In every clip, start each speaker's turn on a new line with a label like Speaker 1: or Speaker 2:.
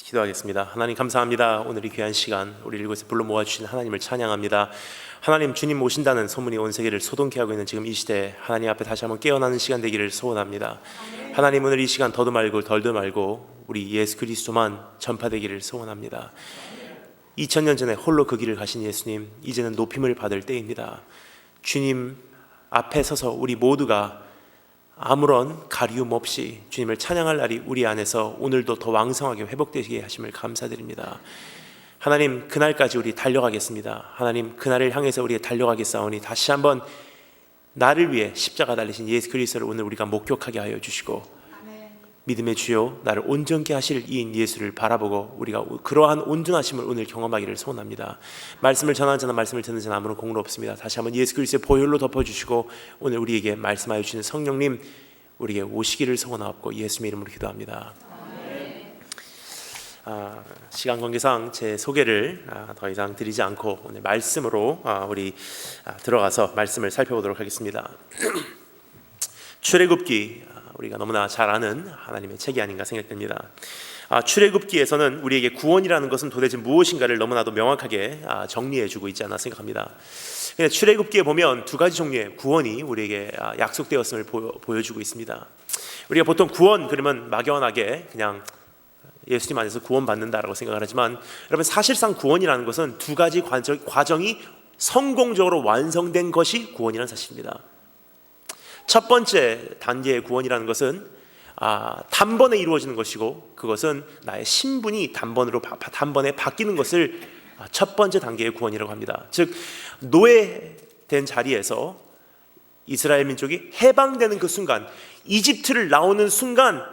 Speaker 1: 기도하겠습니다. 하나님 감사합니다. 오늘 이 귀한 시간 우리 이곳에 불러 모아주신 하나님을 찬양합니다. 하나님, 주님 오신다는 소문이 온 세계를 소동케 하고 있는 지금 이 시대에 하나님 앞에 다시 한번 깨어나는 시간 되기를 소원합니다. 하나님, 오늘 이 시간 더도 말고 덜도 말고 우리 예수 그리스도만 전파되기를 소원합니다. 2000년 전에 홀로 그 길을 가신 예수님, 이제는 높임을 받을 때입니다. 주님 앞에 서서 우리 모두가 아무런 가리움 없이 주님을 찬양할 날이 우리 안에서 오늘도 더 왕성하게 회복되게 하심을 감사드립니다. 하나님, 그날까지 우리 달려가겠습니다. 하나님, 그날을 향해서 우리 달려가겠사오니 다시 한번 나를 위해 십자가 달리신 예수 그리스도를 오늘 우리가 목격하게 하여 주시고, 믿음의 주요 나를 온전케 하실 이인 예수를 바라보고 우리가 그러한 온전하심을 오늘 경험하기를 소원합니다. 말씀을 전하는 자나 말씀을 듣는 자나 아무런 공로 없습니다. 다시 한번 예수 그리스도의 보혈로 덮어주시고 오늘 우리에게 말씀하여 주시는 성령님, 우리에게 오시기를 소원하옵고 예수님의 이름으로 기도합니다. 시간 관계상 제 소개를 더 이상 드리지 않고 오늘 말씀으로 우리 들어가서 말씀을 살펴보도록 하겠습니다. 출애굽기, 우리가 너무나 잘 아는 하나님의 책이 아닌가 생각됩니다. 출애굽기에서는 우리에게 구원이라는 것은 도대체 무엇인가를 너무나도 명확하게 정리해주고 있지 않나 생각합니다. 출애굽기에 보면 두 가지 종류의 구원이 우리에게 약속되었음을 보여주고 있습니다. 우리가 보통 구원 그러면 막연하게 그냥 예수님 안에서 구원받는다라고 생각을 하지만, 여러분, 사실상 구원이라는 것은 두 가지 과정이 성공적으로 완성된 것이 구원이라는 사실입니다. 첫 번째 단계의 구원이라는 것은 단번에 이루어지는 것이고, 그것은 나의 신분이 단번에 바뀌는 것을 첫 번째 단계의 구원이라고 합니다. 즉, 노예된 자리에서 이스라엘 민족이 해방되는 그 순간, 이집트를 나오는 순간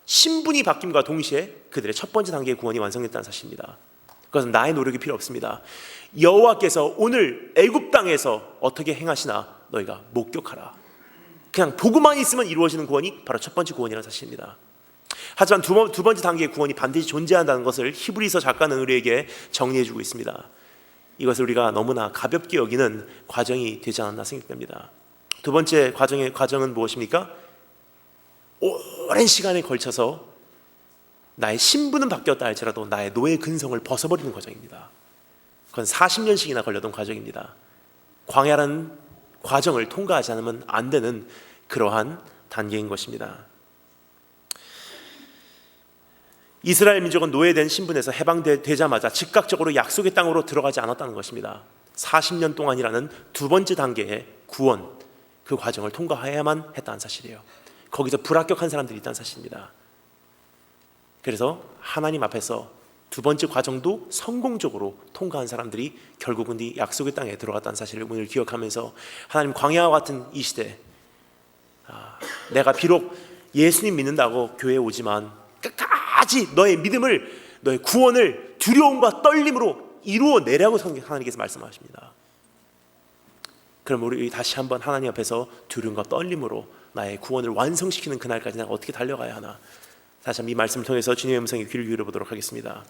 Speaker 1: 신분이 바뀜과 동시에 그들의 첫 번째 단계의 구원이 완성됐다는 사실입니다. 그것은 나의 노력이 필요 없습니다. 여호와께서 오늘 애굽 땅에서 어떻게 행하시나 너희가 목격하라. 그냥 보고만 있으면 이루어지는 구원이 바로 첫 번째 구원이라는 사실입니다. 하지만 두 번째 단계의 구원이 반드시 존재한다는 것을 히브리서 작가는 우리에게 정리해주고 있습니다. 이것을 우리가 너무나 가볍게 여기는 과정이 되지 않았나 생각됩니다. 두 번째 과정은 무엇입니까? 오랜 시간에 걸쳐서 나의 신분은 바뀌었다 할지라도 나의 노예 근성을 벗어버리는 과정입니다. 그건 40년씩이나 걸렸던 과정입니다. 광야라는 과정을 통과하지 않으면 안 되는 그러한 단계인 것입니다. 이스라엘 민족은 노예된 신분에서 해방되자마자 즉각적으로 약속의 땅으로 들어가지 않았다는 것입니다. 40년 동안이라는 두 번째 단계의 구원, 그 과정을 통과해야만 했다는 사실이에요. 거기서 불합격한 사람들이 있다는 사실입니다. 그래서 하나님 앞에서 두 번째 과정도 성공적으로 통과한 사람들이 결국은 이 약속의 땅에 들어갔다는 사실을 오늘 기억하면서, 하나님, 광야와 같은 이 시대, 내가 비록 예수님 믿는다고 교회에 오지만 끝까지 너의 믿음을, 너의 구원을 두려움과 떨림으로 이루어내라고 하나님께서 말씀하십니다. 그럼 우리 다시 한번 하나님 앞에서 두려움과 떨림으로 나의 구원을 완성시키는 그날까지 내가 어떻게 달려가야 하나, 다시 한번 이 말씀을 통해서 주님의 음성에 귀를 기울여 보도록 하겠습니다.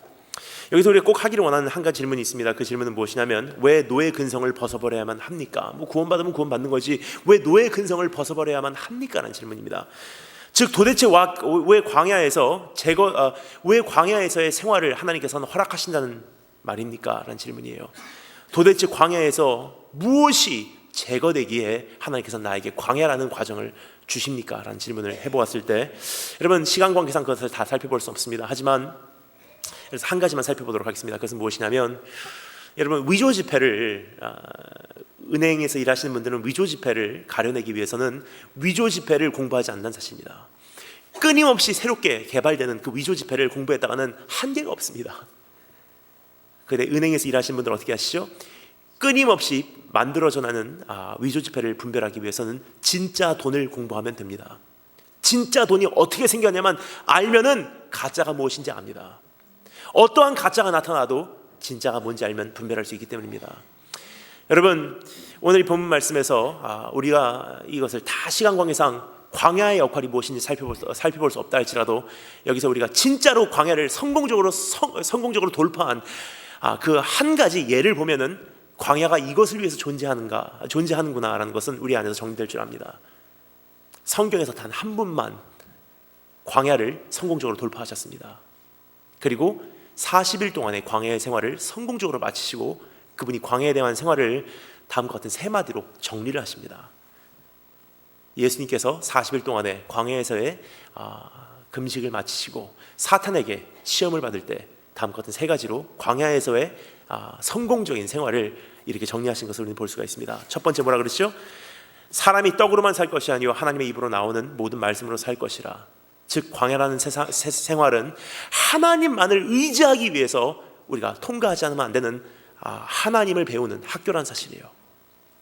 Speaker 1: 여기서 우리가 꼭 하기를 원하는 한 가지 질문이 있습니다. 그 질문은 무엇이냐면, 왜 노예 근성을 벗어버려야만 합니까? 구원받으면 구원받는 거지 왜 노예 근성을 벗어버려야만 합니까? 라는 질문입니다. 즉, 도대체 왜 광야에서의 생활을 하나님께서는 허락하신다는 말입니까? 라는 질문이에요. 도대체 광야에서 무엇이 제거되기에 하나님께서 나에게 광야라는 과정을 주십니까? 라는 질문을 해보았을 때, 여러분, 시간 관계상 그것을 다 살펴볼 수 없습니다. 하지만 그래서 한 가지만 살펴보도록 하겠습니다. 그것은 무엇이냐면, 여러분, 위조 지폐를 은행에서 일하시는 분들은 위조 지폐를 가려내기 위해서는 위조 지폐를 공부하지 않는다는 사실입니다. 끊임없이 새롭게 개발되는 그 위조 지폐를 공부했다가는 한계가 없습니다. 그런데 은행에서 일하시는 분들은 어떻게 하시죠? 끊임없이 만들어져 나는 위조 지폐를 분별하기 위해서는 진짜 돈을 공부하면 됩니다. 진짜 돈이 어떻게 생겼냐면 알면은 가짜가 무엇인지 압니다. 어떠한 가짜가 나타나도 진짜가 뭔지 알면 분별할 수 있기 때문입니다. 여러분, 오늘 이 본문 말씀에서 우리가 이것을 다 시간 관계상 광야의 역할이 무엇인지 살펴볼 수 없다 할지라도, 여기서 우리가 진짜로 광야를 성공적으로 돌파한 그 한 가지 예를 보면은 광야가 이것을 위해서 존재하는구나라는 것은 우리 안에서 정리될 줄 압니다. 성경에서 단 한 분만 광야를 성공적으로 돌파하셨습니다. 그리고 40일 동안의 광야의 생활을 성공적으로 마치시고 그분이 광야에 대한 생활을 다음과 같은 세 마디로 정리를 하십니다. 예수님께서 40일 동안의 광야에서의 금식을 마치시고 사탄에게 시험을 받을 때 다음과 같은 세 가지로 광야에서의 성공적인 생활을 이렇게 정리하신 것을 우리는 볼 수가 있습니다. 첫 번째 뭐라 그랬죠? 사람이 떡으로만 살 것이 아니요 하나님의 입으로 나오는 모든 말씀으로 살 것이라. 즉 광야라는 생활은 하나님만을 의지하기 위해서 우리가 통과하지 않으면 안 되는 하나님을 배우는 학교라는 사실이에요.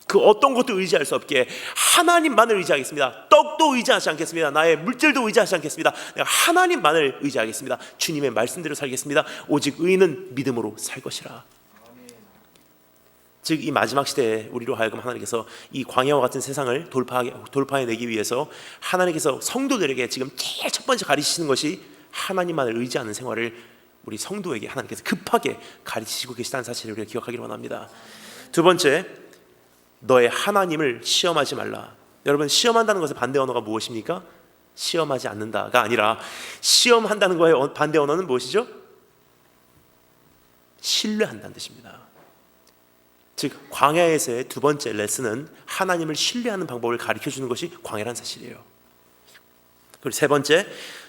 Speaker 1: 그 어떤 것도 의지할 수 없게 하나님만을 의지하겠습니다. 떡도 의지하지 않겠습니다. 나의 물질도 의지하지 않겠습니다. 내가 하나님만을 의지하겠습니다. 주님의 말씀대로 살겠습니다. 오직 의인은 믿음으로 살 것이라. 즉 이 마지막 시대에 우리로 하여금 하나님께서 이 광야와 같은 세상을 돌파해내기 위해서 하나님께서 성도들에게 지금 제일 첫 번째 가르치시는 것이 하나님만을 의지하는 생활을 우리 성도에게 하나님께서 급하게 가르치시고 계시다는 사실을 우리가 기억하기를 원합니다. 두 번째, 너의 하나님을 시험하지 말라. 여러분, 시험한다는 것의 반대 언어가 무엇입니까? 시험하지 않는다가 아니라 시험한다는 거의 반대 언어는 무엇이죠? 신뢰한다는 뜻입니다. 즉 광야에서의 두 번째 레슨은 하나님을 신뢰하는 방법을 가르쳐주는 것이 광야라는 사실이에요. 그리고 세 번째,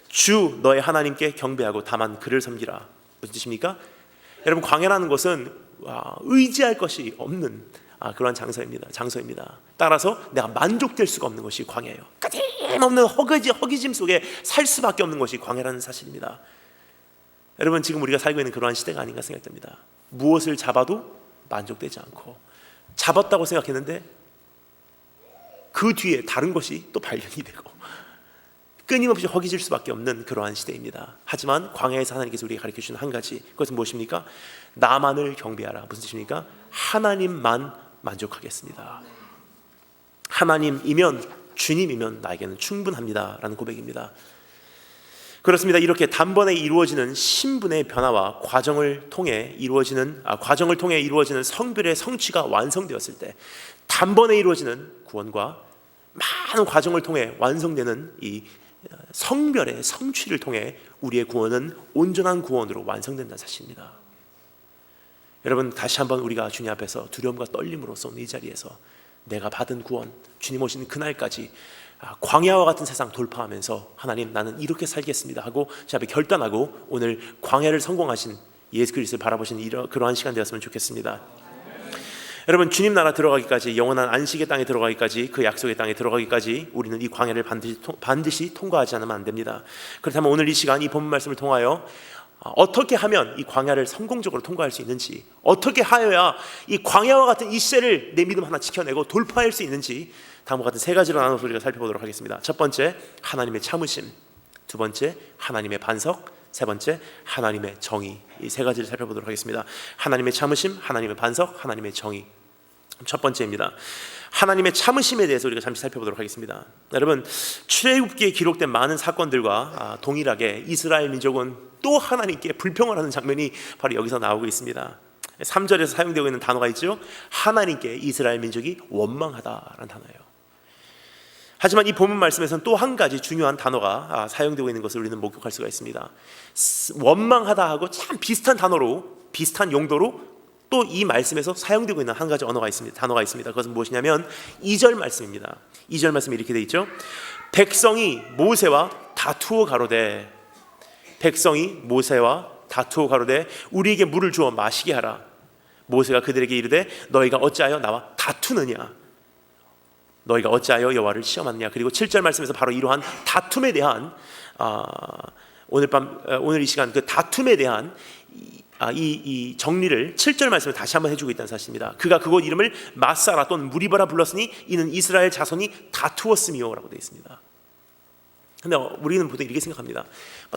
Speaker 1: 주 너의 하나님께 경배하고 다만 그를 섬기라. 무슨 뜻입니까? 여러분, 광야라는 것은 의지할 것이 없는 그러한 장소입니다. 따라서 내가 만족될 수가 없는 것이 광야예요. 끊임없는 허기짐 속에 살 수밖에 없는 것이 광야라는 사실입니다. 여러분, 지금 우리가 살고 있는 그러한 시대가 아닌가 생각됩니다. 무엇을 잡아도 만족되지 않고, 잡았다고 생각했는데 그 뒤에 다른 것이 또 발견이 되고, 끊임없이 허기질 수밖에 없는 그러한 시대입니다. 하지만 광야에서 하나님께서 우리에게 가르쳐주는 한 가지, 그것은 무엇입니까? 나만을 경배하라. 무슨 뜻입니까? 하나님만 만족하겠습니다. 하나님이면, 주님이면 나에게는 충분합니다 라는 고백입니다. 그렇습니다. 이렇게 단번에 이루어지는 신분의 변화와 과정을 통해 이루어지는 성별의 성취가 완성되었을 때, 단번에 이루어지는 구원과 많은 과정을 통해 완성되는 이 성별의 성취를 통해 우리의 구원은 온전한 구원으로 완성된다는 사실입니다. 여러분, 다시 한번 우리가 주님 앞에서 두려움과 떨림으로써 이 자리에서 내가 받은 구원, 주님 오시는 그날까지 광야와 같은 세상 돌파하면서 하나님, 나는 이렇게 살겠습니다 하고 제 앞에 결단하고 오늘 광야를 성공하신 예수 그리스도를 바라보시는 그러한 시간 되었으면 좋겠습니다. 여러분, 주님 나라 들어가기까지, 영원한 안식의 땅에 들어가기까지, 그 약속의 땅에 들어가기까지 우리는 이 광야를 반드시 통과하지 않으면 안 됩니다. 그렇다면 오늘 이 시간 이 본문 말씀을 통하여 어떻게 하면 이 광야를 성공적으로 통과할 수 있는지, 어떻게 하여야 이 광야와 같은 이 시대를 내 믿음 하나 지켜내고 돌파할 수 있는지 다음과 같은 세 가지로 나눠서 우리가 살펴보도록 하겠습니다. 첫 번째, 하나님의 참으심. 두 번째, 하나님의 반석. 세 번째, 하나님의 정의. 이 세 가지를 살펴보도록 하겠습니다. 하나님의 참으심, 하나님의 반석, 하나님의 정의. 첫 번째입니다. 하나님의 참으심에 대해서 우리가 잠시 살펴보도록 하겠습니다. 여러분, 출애굽기에 기록된 많은 사건들과 동일하게 이스라엘 민족은 또 하나님께 불평을 하는 장면이 바로 여기서 나오고 있습니다. 3절에서 사용되고 있는 단어가 있죠. 하나님께 이스라엘 민족이 원망하다라는 단어예요. 하지만 이 본문 말씀에서는 또 한 가지 중요한 단어가 사용되고 있는 것을 우리는 목격할 수가 있습니다. 원망하다 하고 참 비슷한 단어로, 비슷한 용도로 또 이 말씀에서 사용되고 있는 한 가지 단어가 있습니다. 그것은 무엇이냐면 2절 말씀입니다. 2절 말씀이 이렇게 되어 있죠. 백성이 모세와 다투어 가로되, 백성이 모세와 다투어 가로되 우리에게 물을 주어 마시게 하라. 모세가 그들에게 이르되 너희가 어찌하여 나와 다투느냐, 너희가 어찌하여 여호와를 시험하느냐. 그리고 7절 말씀에서 바로 이러한 다툼에 대한 오늘 이 시간 그 다툼에 대한 이 정리를 7절 말씀을 다시 한번 해주고 있다는 사실입니다. 그가 그곳 이름을 마사라 또는 무리바라 불렀으니 이는 이스라엘 자손이 다투었음이요라고 되어 있습니다. 근데 우리는 보통 이렇게 생각합니다.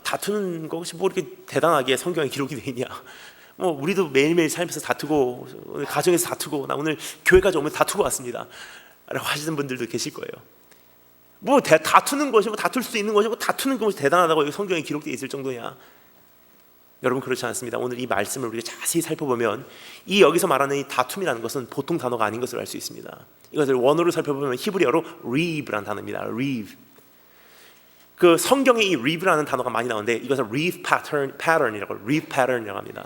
Speaker 1: 다투는 것이 뭐 이렇게 대단하게 성경에 기록이 되어 있냐. 뭐 우리도 매일매일 삶에서 다투고, 오늘 가정에서 다투고, 나 오늘 교회까지 오면 다투고 왔습니다 라고 하시는 분들도 계실 거예요. 뭐 다투는 것이, 뭐 다툴 수 있는 것이, 뭐 다투는 것이 대단하다고 여기 성경에 기록되어 있을 정도냐. 여러분, 그렇지 않습니다. 오늘 이 말씀을 우리가 자세히 살펴보면 이 여기서 말하는 이 다툼이라는 것은 보통 단어가 아닌 것을 알 수 있습니다. 이것을 원어로 살펴보면 히브리어로 reve라는 단어입니다. rev. 그 성경에 이 reve라는 단어가 많이 나오는데 이것을 reeve pattern이라고 합니다.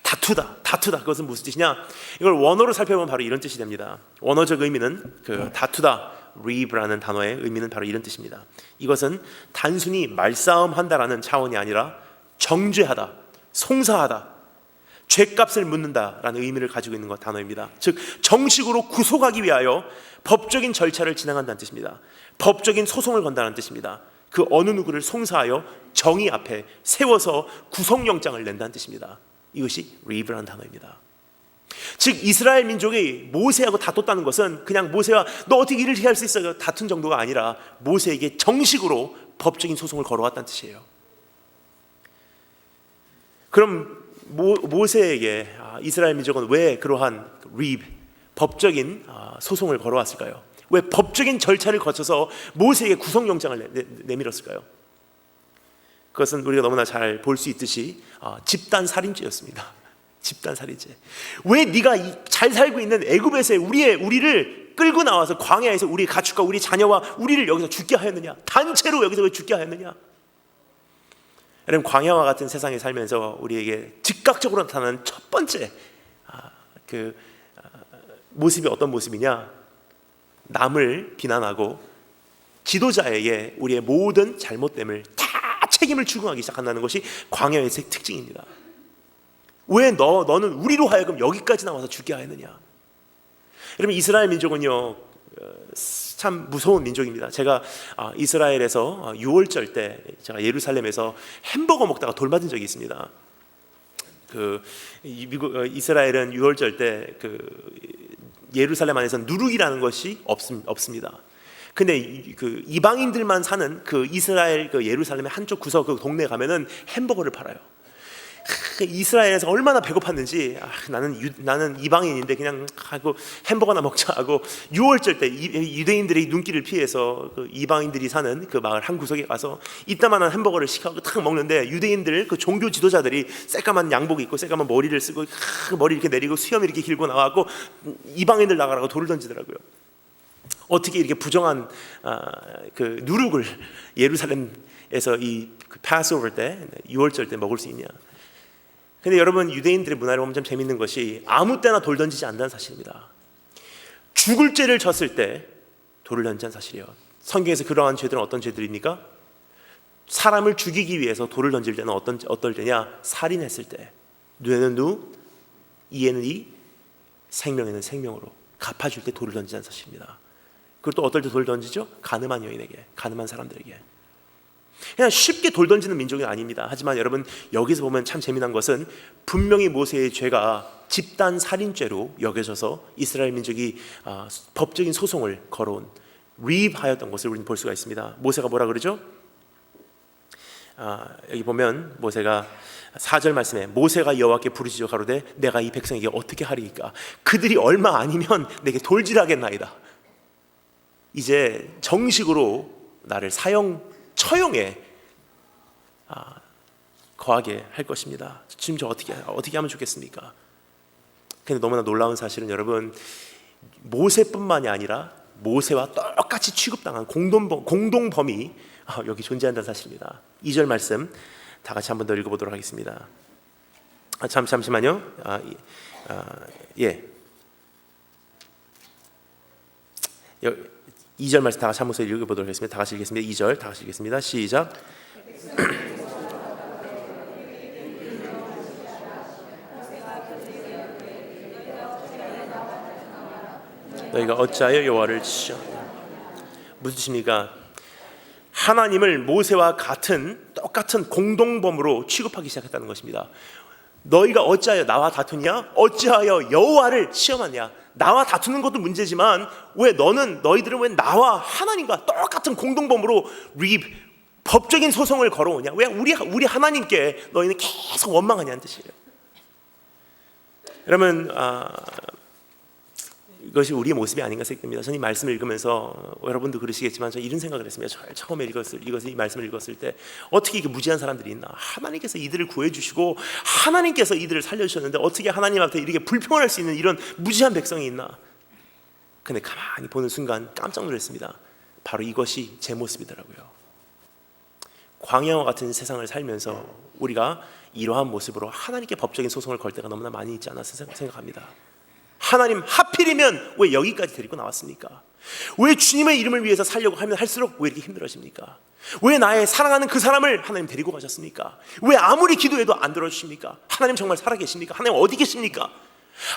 Speaker 1: 다투다. 그것은 무슨 뜻이냐? 이걸 원어로 살펴보면 바로 이런 뜻이 됩니다. 원어적 의미는 그 다투다, reeve라는 단어의 의미는 바로 이런 뜻입니다. 이것은 단순히 말싸움한다라는 차원이 아니라 정죄하다, 송사하다, 죄값을 묻는다라는 의미를 가지고 있는 단어입니다. 즉 정식으로 구속하기 위하여 법적인 절차를 진행한다는 뜻입니다. 법적인 소송을 건다는 뜻입니다. 그 어느 누구를 송사하여 정의 앞에 세워서 구속영장을 낸다는 뜻입니다. 이것이 reeve라는 단어입니다. 즉 이스라엘 민족이 모세하고 다퉜다는 것은 그냥 모세와 너 어떻게 일을 해야 할 수 있어 다툰 정도가 아니라 모세에게 정식으로 법적인 소송을 걸어왔다는 뜻이에요. 그럼 모세에게 이스라엘 민족은 왜 그러한 reeve, 법적인 소송을 걸어왔을까요? 왜 법적인 절차를 거쳐서 모세에게 구속영장을 내밀었을까요? 그것은 우리가 너무나 잘 볼 수 있듯이 집단 살인죄였습니다. 집단 살인죄. 왜 네가 잘 살고 있는 애굽에서 우리를 끌고 나와서 광야에서 우리 가축과 우리 자녀와 우리를 여기서 죽게 하였느냐? 단체로 여기서 왜 죽게 하였느냐? 여러분 광야와 같은 세상에 살면서 우리에게 즉각적으로 나타나는 첫 번째 모습이 어떤 모습이냐? 남을 비난하고 지도자에게 우리의 모든 잘못됨을 다 책임을 추궁하기 시작한다는 것이 광야의 특징입니다. 왜 너는 우리로 하여금 여기까지 나와서 죽게 하였느냐? 여러분 이스라엘 민족은요 참 무서운 민족입니다. 제가 이스라엘에서 유월절 때 제가 예루살렘에서 햄버거 먹다가 돌 맞은 적이 있습니다. 이스라엘은 유월절 때 예루살렘 안에서는 누룩이라는 것이 없습니다. 근데 이방인들만 사는 이스라엘 예루살렘의 한쪽 구석 동네에 가면은 햄버거를 팔아요. 이스라엘에서 얼마나 배고팠는지 나는 이방인인데 그냥 하고 햄버거나 먹자 하고 유월절 때 유대인들의 눈길을 피해서 이방인들이 사는 마을 한 구석에 가서 이따만한 햄버거를 시켜서 탁 먹는데 유대인들 종교 지도자들이 새까만 양복 입고 새까만 머리를 쓰고 머리 이렇게 내리고 수염 이렇게 길고 나와갖고 이방인들 나가라고 돌을 던지더라고요. 어떻게 이렇게 부정한 누룩을 예루살렘에서 이 패스오버 때 유월절 때 먹을 수 있냐? 근데 여러분 유대인들의 문화를 보면 좀 재밌는 것이 아무 때나 돌 던지지 않는다는 사실입니다. 죽을 죄를 졌을 때 돌을 던지는 사실이에요. 성경에서 그러한 죄들은 어떤 죄들입니까? 사람을 죽이기 위해서 돌을 던질 때는 어떨 때냐? 살인했을 때 눈에는 눈, 이에는 이, 생명에는 생명으로 갚아줄 때 돌을 던지는 사실입니다. 그리고 또 어떨 때 돌을 던지죠? 가늠한 여인에게, 가늠한 사람들에게. 그냥 쉽게 돌 던지는 민족이 아닙니다. 하지만 여러분 여기서 보면 참 재미난 것은 분명히 모세의 죄가 집단 살인죄로 여겨져서 이스라엘 민족이 법적인 소송을 걸어온 reeve하였던 것을 우리는 볼 수가 있습니다. 모세가 뭐라 그러죠? 여기 보면 모세가 4절 말씀에 모세가 여호와께 부르짖어 가로되 내가 이 백성에게 어떻게 하리이까? 그들이 얼마 아니면 내게 돌질하겠나이다. 이제 정식으로 나를 처형에 거하게 할 것입니다. 지금 저 어떻게 하면 좋겠습니까? 근데 너무나 놀라운 사실은 여러분 모세뿐만이 아니라 모세와 똑같이 취급당한 공동범이 여기 존재한다는 사실입니다. 2절 말씀 다 같이 한 번 더 읽어보도록 하겠습니다. 잠시만요. 예. 2절 말씀 다 같이 한 번 더 읽어보도록 하겠습니다. 다 같이 읽겠습니다. 2절 다 같이 읽겠습니다. 시작. 너희가 어찌하여 여호와를 치셨느냐? 무슨 뜻입니까? 하나님을 모세와 똑같은 공동범으로 취급하기 시작했다는 것입니다. 너희가 어찌하여 나와 다투냐? 어찌하여 여호와를 시험하냐? 나와 다투는 것도 문제지만 왜 너희들은 왜 나와 하나님과 똑같은 공동범으로 법적인 소송을 걸어오냐? 왜 우리 하나님께 너희는 계속 원망하냐는 뜻이에요. 여러분 이것이 우리의 모습이 아닌가 생각됩니다. 저는 이 말씀을 읽으면서 여러분도 그러시겠지만 저는 이런 생각을 했습니다. 처음에 이 말씀을 읽었을 때 어떻게 이렇게 무지한 사람들이 있나? 하나님께서 이들을 구해주시고 하나님께서 이들을 살려주셨는데 어떻게 하나님 앞에 이렇게 불평할 수 있는 이런 무지한 백성이 있나? 근데 가만히 보는 순간 깜짝 놀랐습니다. 바로 이것이 제 모습이더라고요. 광야와 같은 세상을 살면서 우리가 이러한 모습으로 하나님께 법적인 소송을 걸 때가 너무나 많이 있지 않나 생각합니다. 하나님, 하필이면 왜 여기까지 데리고 나왔습니까? 왜 주님의 이름을 위해서 살려고 하면 할수록 왜 이렇게 힘들어집니까? 왜 나의 사랑하는 그 사람을 하나님 데리고 가셨습니까? 왜 아무리 기도해도 안 들어주십니까? 하나님 정말 살아계십니까? 하나님 어디 계십니까?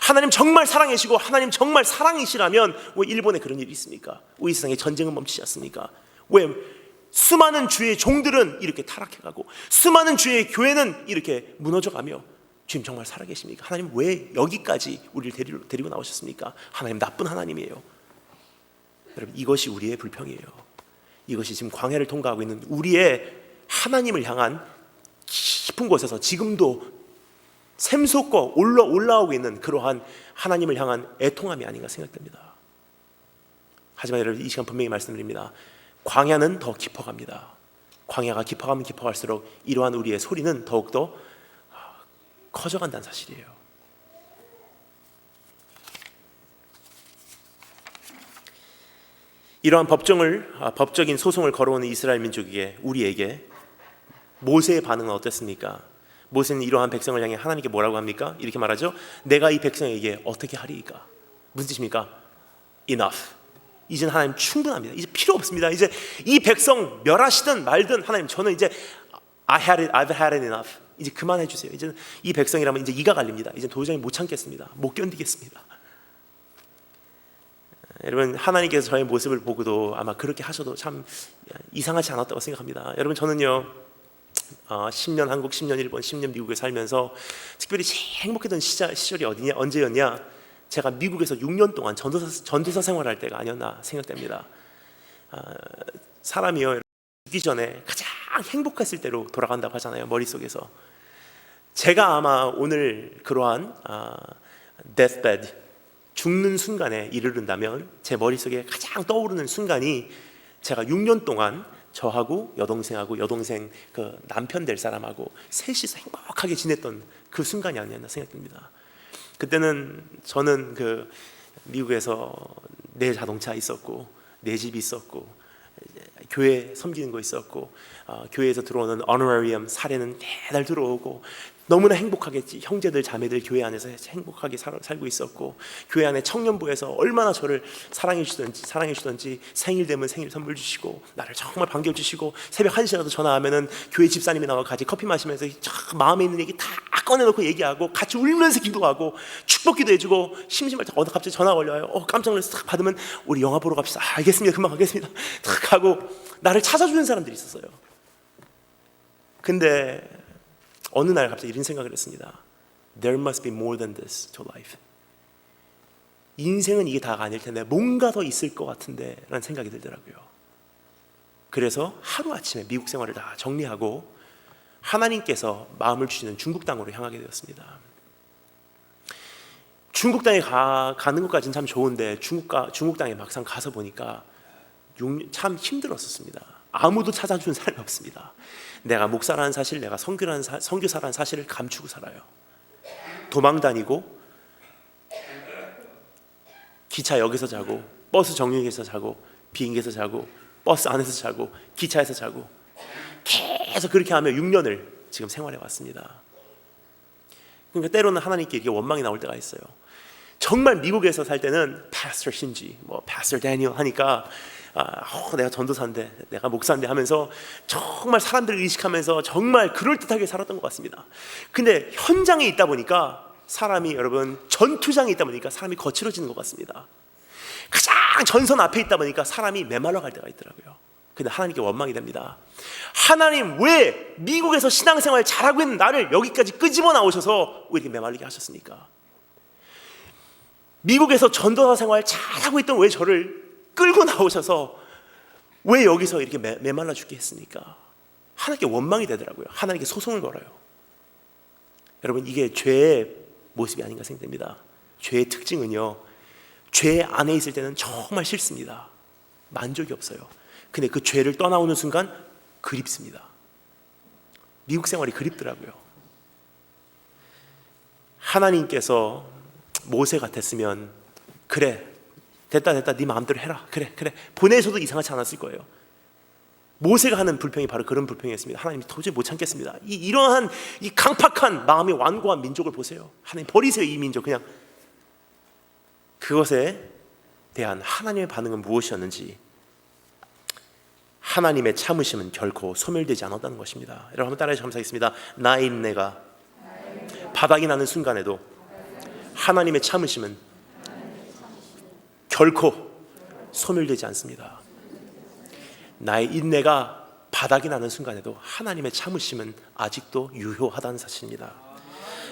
Speaker 1: 하나님 정말 사랑이시고 하나님 정말 사랑이시라면 왜 일본에 그런 일이 있습니까? 왜 이 세상에 전쟁은 멈추지 않습니까? 왜 수많은 주의 종들은 이렇게 타락해가고 수많은 주의 교회는 이렇게 무너져가며 주님 정말 살아계십니까? 하나님 왜 여기까지 우리를 데리고 나오셨습니까? 하나님 나쁜 하나님이에요. 여러분, 이것이 우리의 불평이에요. 이것이 지금 광야를 통과하고 있는 우리의 하나님을 향한 깊은 곳에서 지금도 샘솟고 올라오고 있는 그러한 하나님을 향한 애통함이 아닌가 생각됩니다. 하지만 여러분, 이 시간 분명히 말씀드립니다. 광야는 더 깊어갑니다. 광야가 깊어가면 깊어갈수록 이러한 우리의 소리는 더욱더 커져간다는 사실이에요. 이러한 법적인 소송을 걸어오는 이스라엘 민족에게, 우리에게 모세의 반응은 어땠습니까? 모세는 이러한 백성을 향해 하나님께 뭐라고 합니까? 이렇게 말하죠. 내가 이 백성에게 어떻게 하리이까? 무슨 뜻입니까? Enough. 이제는 하나님 충분합니다. 이제 필요 없습니다. 이제 이 백성 멸하시든 말든 하나님, 저는 이제 I've had it enough. 이제 그만해 주세요. 이제는 이 백성이라면 이제 이가 갈립니다. 이제 도저히 못 참겠습니다. 못 견디겠습니다. 여러분, 하나님께서 저의 모습을 보고도 아마 그렇게 하셔도 참 이상하지 않았다고 생각합니다. 여러분, 저는요 10년 한국, 10년 일본, 10년 미국에 살면서 특별히 제일 행복했던 시절이 언제였냐? 제가 미국에서 6년 동안 전도사 생활할 때가 아니었나 생각됩니다. 사람이요, 죽기 전에 가장 행복했을 때로 돌아간다고 하잖아요, 머릿속에서. 제가 아마 오늘 그러한 deathbed, 죽는 순간에 이르른다면 제 머릿속에 가장 떠오르는 순간이 제가 6년 동안 저하고 여동생하고 여동생 그 남편 될 사람하고 셋이서 행복하게 지냈던 그 순간이 아니었나 생각됩니다. 그때는 저는 그 미국에서 내 자동차 있었고 내 집이 있었고 교회 섬기는 거 있었고 교회에서 들어오는 honorarium 사례는 매달 들어오고 너무나 행복하겠지. 형제들 자매들 교회 안에서 행복하게 살고 있었고 교회 안에 청년부에서 얼마나 저를 사랑해 주던지 생일 되면 생일 선물 주시고 나를 정말 반겨주시고 새벽 1시라도 전화하면은 교회 집사님이 나와 같이 커피 마시면서 마음에 있는 얘기 다 꺼내놓고 얘기하고 같이 울면서 기도하고 축복기도 해주고 심심할 때 갑자기 전화 걸려요. 깜짝 놀라서 딱 받으면 우리 영화 보러 갑시다. 알겠습니다. 금방 가겠습니다. 딱 하고 나를 찾아주는 사람들이 있었어요. 근데 어느 날 갑자기 이런 생각을 했습니다. There must be more than this to life. 인생은 이게 다가 아닐 텐데 뭔가 더 있을 것 같은데 라는 생각이 들더라고요. 그래서 하루아침에 미국 생활을 다 정리하고 하나님께서 마음을 주시는 중국 땅으로 향하게 되었습니다. 중국 땅에 가는 것까지는 참 좋은데 중국 땅에 막상 가서 보니까 참 힘들었었습니다. 아무도 찾아주는 사람이 없습니다. 내가 목사라는 사실, 내가 선교사라는 사실을 감추고 살아요. 도망 다니고 기차역에서 자고 버스 정류장에서 자고 비행기에서 자고 버스 안에서 자고 기차에서 자고 계속 그렇게 하며 6년을 지금 생활해 왔습니다. 그러니까 때로는 하나님께 이렇게 원망이 나올 때가 있어요. 정말 미국에서 살 때는 파스터 신지, 파스터 데니얼 하니까 내가 전도사인데 내가 목사인데 하면서 정말 사람들을 의식하면서 정말 그럴듯하게 살았던 것 같습니다. 근데 현장에 있다 보니까 사람이, 여러분, 전투장에 있다 보니까 사람이 거칠어지는 것 같습니다. 가장 전선 앞에 있다 보니까 사람이 메말라 갈 때가 있더라고요. 근데 하나님께 원망이 됩니다. 하나님, 왜 미국에서 신앙생활 잘하고 있는 나를 여기까지 끄집어 나오셔서 왜 이렇게 메말리게 하셨습니까? 미국에서 전도사 생활 잘하고 있던 왜 저를 끌고 나오셔서 왜 여기서 이렇게 메말라 죽게 했습니까? 하나님께 원망이 되더라고요. 하나님께 소송을 걸어요. 여러분, 이게 죄의 모습이 아닌가 생각됩니다. 죄의 특징은요, 죄 안에 있을 때는 정말 싫습니다. 만족이 없어요. 근데 그 죄를 떠나오는 순간 그립습니다. 미국 생활이 그립더라고요. 하나님께서 모세 같았으면 그래, 됐다 네 마음대로 해라, 그래 보내셔도 이상하지 않았을 거예요. 모세가 하는 불평이 바로 그런 불평이었습니다. 하나님이 도저히 못 참겠습니다. 이러한 이 강팍한 마음이 완고한 민족을 보세요. 하나님 버리세요, 이 민족. 그냥 그것에 대한 하나님의 반응은 무엇이었는지, 하나님의 참으심은 결코 소멸되지 않았다는 것입니다. 여러분 한번 따라해 감사하겠습니다. 나의 인내가 바닥이 나는 순간에도 하나님의 참으심은 결코 소멸되지 않습니다. 나의 인내가 바닥이 나는 순간에도 하나님의 참으심은 아직도 유효하다는 사실입니다.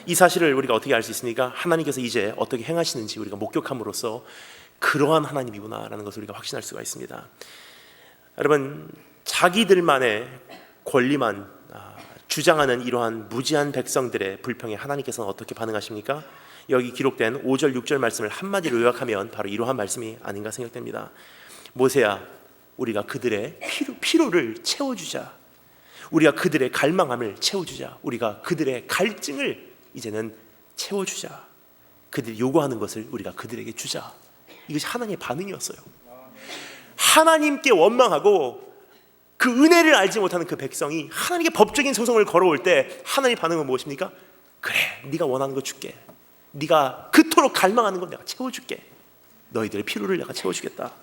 Speaker 1: 이 사실을 우리가 어떻게 알 수 있습니까? 하나님께서 이제 어떻게 행하시는지 우리가 목격함으로써 그러한 하나님이구나라는 것을 우리가 확신할 수가 있습니다. 여러분, 자기들만의 권리만 주장하는 이러한 무지한 백성들의 불평에 하나님께서는 어떻게 반응하십니까? 여기 기록된 5절 6절 말씀을 한마디로 요약하면 바로 이러한 말씀이 아닌가 생각됩니다. 모세야, 우리가 그들의 피로를 채워주자. 우리가 그들의 갈망함을 채워주자. 우리가 그들의 갈증을 이제는 채워주자. 그들이 요구하는 것을 우리가 그들에게 주자. 이것이 하나님의 반응이었어요. 하나님께 원망하고 그 은혜를 알지 못하는 그 백성이 하나님께 법적인 소송을 걸어올 때 하나님의 반응은 무엇입니까? 그래, 네가 원하는 거 줄게. 네가 그토록 갈망하는 건 내가 채워줄게. 너희들의 피로를 내가 채워주겠다.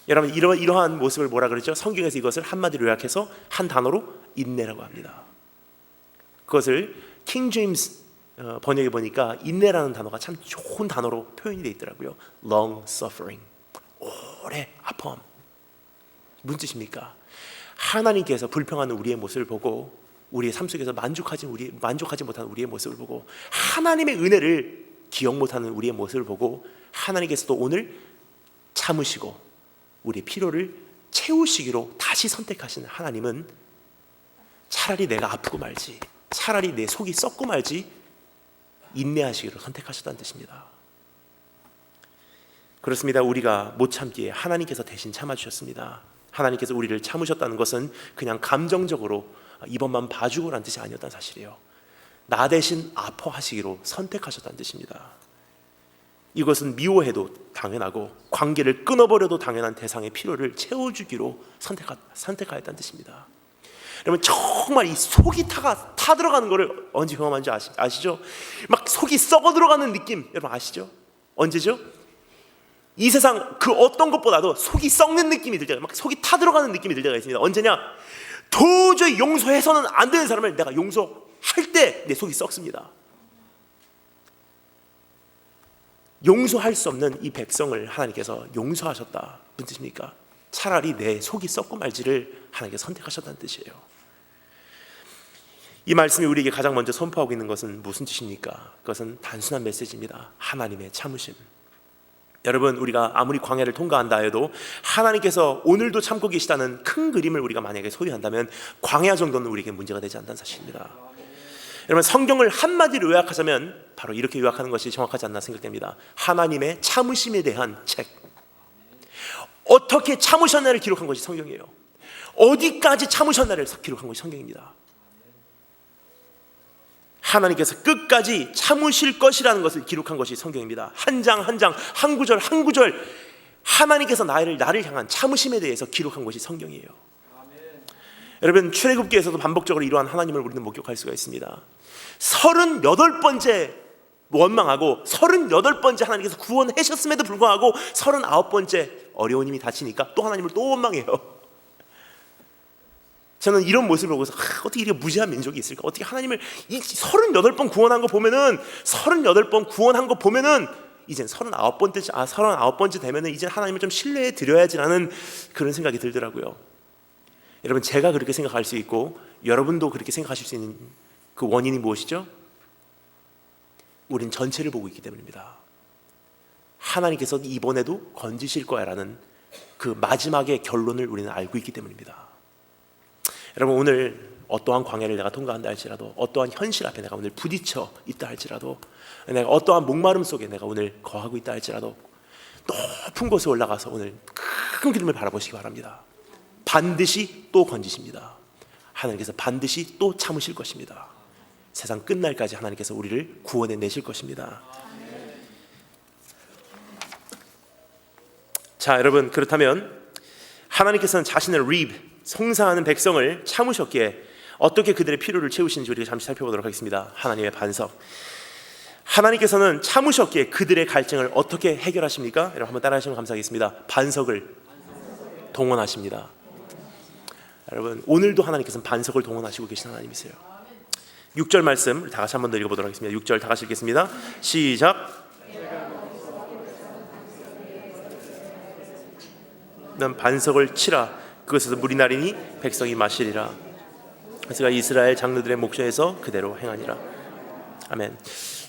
Speaker 1: 여러분, 이러한 모습을 뭐라 그러죠? 성경에서 이것을 한마디로 요약해서 한 단어로 인내라고 합니다. 그것을 킹 제임스 번역해 보니까 인내라는 단어가 참 좋은 단어로 표현이 되어 있더라고요. long suffering, 오래 아픔. 무슨 뜻입니까? 하나님께서 불평하는 우리의 모습을 보고, 우리의 삶 속에서 만족하지 못하는 우리의 모습을 보고, 하나님의 은혜를 기억 못하는 우리의 모습을 보고, 하나님께서도 오늘 참으시고 우리의 피로를 채우시기로 다시 선택하시는 하나님은 차라리 내가 아프고 말지, 차라리 내 속이 썩고 말지 인내하시기로 선택하셨다는 뜻입니다. 그렇습니다. 우리가 못 참기에 하나님께서 대신 참아주셨습니다. 하나님께서 우리를 참으셨다는 것은 그냥 감정적으로 이번만 봐주고라는 뜻이 아니었다는 사실이에요. 나 대신 아파하시기로 선택하셨다는 뜻입니다. 이것은 미워해도 당연하고 관계를 끊어버려도 당연한 대상의 필요를 채워주기로 선택하였다는 뜻입니다. 여러분, 정말 이 속이 타들어가는 것을 언제 경험한지 아시죠? 막 속이 썩어 들어가는 느낌, 여러분 아시죠? 언제죠? 이 세상 그 어떤 것보다도 속이 썩는 느낌이 들 때가, 막 속이 타들어가는 느낌이 들 때가 있습니다. 언제냐? 도저히 용서해서는 안 되는 사람을 내가 용서할 때 내 속이 썩습니다. 용서할 수 없는 이 백성을 하나님께서 용서하셨다. 무슨 뜻입니까? 차라리 내 속이 썩고 말지를 하나님께서 선택하셨다는 뜻이에요. 이 말씀이 우리에게 가장 먼저 선포하고 있는 것은 무슨 뜻입니까? 그것은 단순한 메시지입니다. 하나님의 참으심. 여러분, 우리가 아무리 광야를 통과한다 해도 하나님께서 오늘도 참고 계시다는 큰 그림을 우리가 만약에 소유한다면 광야 정도는 우리에게 문제가 되지 않다는 사실입니다. 여러분, 성경을 한마디로 요약하자면 바로 이렇게 요약하는 것이 정확하지 않나 생각됩니다. 하나님의 참으심에 대한 책. 어떻게 참으셨나를 기록한 것이 성경이에요. 어디까지 참으셨나를 기록한 것이 성경입니다. 하나님께서 끝까지 참으실 것이라는 것을 기록한 것이 성경입니다. 한 장 한 장, 한 구절 한 구절 하나님께서 나를 향한 참으심에 대해서 기록한 것이 성경이에요. 여러분, 출애굽기에서도 반복적으로 이러한 하나님을 우리는 목격할 수가 있습니다. 38번째 원망하고 38번째 하나님께서 구원하셨음에도 불구하고 39번째 어려운 힘이 닥치니까 또 하나님을 또 원망해요. 저는 이런 모습을 보고서 어떻게 이렇게 무지한 민족이 있을까? 어떻게 하나님을 이 38번 구원한 거 보면은 38번 구원한 거 보면은 이젠 39번째 되면은 이제 하나님을 좀 신뢰해 드려야지라는 그런 생각이 들더라고요. 여러분, 제가 그렇게 생각할 수 있고 여러분도 그렇게 생각하실 수 있는 그 원인이 무엇이죠? 우린 전체를 보고 있기 때문입니다. 하나님께서 이번에도 건지실 거야라는 그 마지막의 결론을 우리는 알고 있기 때문입니다. 여러분, 오늘 어떠한 광야를 내가 통과한다 할지라도, 어떠한 현실 앞에 내가 오늘 부딪혀 있다 할지라도, 내가 어떠한 목마름 속에 내가 오늘 거하고 있다 할지라도 높은 곳에 올라가서 오늘 큰 기름을 바라보시기 바랍니다. 반드시 또 건지십니다. 하나님께서 반드시 또 참으실 것입니다. 세상 끝날까지 하나님께서 우리를 구원해 내실 것입니다. 자, 여러분, 그렇다면 하나님께서는 자신을 송사하는 백성을 참으셨기에 어떻게 그들의 필요를 채우시는지 우리가 잠시 살펴보도록 하겠습니다. 하나님의 반석. 하나님께서는 참으셨기에 그들의 갈증을 어떻게 해결하십니까? 여러분 한번 따라하시면 감사하겠습니다. 반석을 동원하십니다. 여러분 오늘도 하나님께서는 반석을 동원하시고 계신 하나님이세요. 6절 말씀 다 같이 한 번 더 읽어보도록 하겠습니다. 6절 다 같이 읽겠습니다. 시작. 넌 반석을 치라. 그것에서 물이 나리니 백성이 마시리라. 그래서 이스라엘 장로들의 목전에서 그대로 행하니라. 아멘.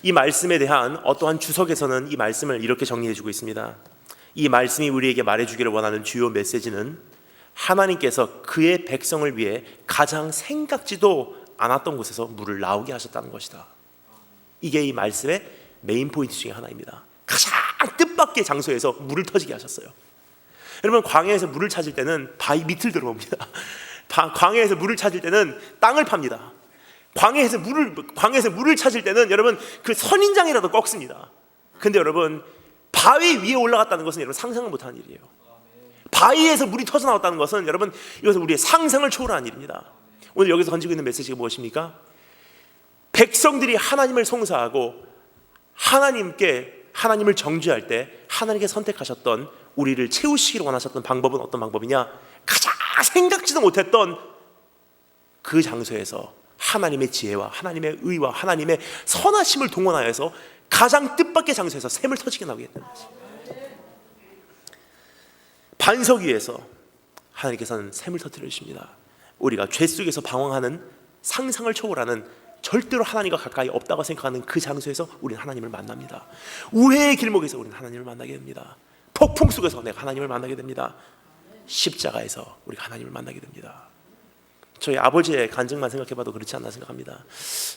Speaker 1: 이 말씀에 대한 어떠한 주석에서는 이 말씀을 이렇게 정리해주고 있습니다. 이 말씀이 우리에게 말해주기를 원하는 주요 메시지는 하나님께서 그의 백성을 위해 가장 생각지도 않았던 곳에서 물을 나오게 하셨다는 것이다. 이게 이 말씀의 메인 포인트 중에 하나입니다. 가장 뜻밖의 장소에서 물을 터지게 하셨어요. 여러분 광야에서 물을 찾을 때는 바위 밑을 들어옵니다. 광야에서 물을 찾을 때는 땅을 팝니다. 광야에서 물을 찾을 때는 여러분 그 선인장이라도 꺾습니다. 근데 여러분 바위 위에 올라갔다는 것은 여러분 상상을 못하는 일이에요. 바위에서 물이 터져 나왔다는 것은 여러분 이것은 우리의 상상을 초월한 일입니다. 오늘 여기서 던지고 있는 메시지가 무엇입니까? 백성들이 하나님을 송사하고 하나님을 정죄할 때 하나님께 선택하셨던 우리를 채우시기를 원하셨던 방법은 어떤 방법이냐? 가장 생각지도 못했던 그 장소에서 하나님의 지혜와 하나님의 의와 하나님의 선하심을 동원하여서 가장 뜻밖의 장소에서 샘을 터지게 나오게 했다는 거지. 반석 위에서 하나님께서는 샘을 터뜨려 주십니다. 우리가 죄 속에서 방황하는 상상을 초월하는 절대로 하나님과 가까이 없다고 생각하는 그 장소에서 우리는 하나님을 만납니다. 우회의 길목에서 우리는 하나님을 만나게 됩니다. 폭풍 속에서 내가 하나님을 만나게 됩니다. 십자가에서 우리가 하나님을 만나게 됩니다. 저희 아버지의 간증만 생각해봐도 그렇지 않나 생각합니다.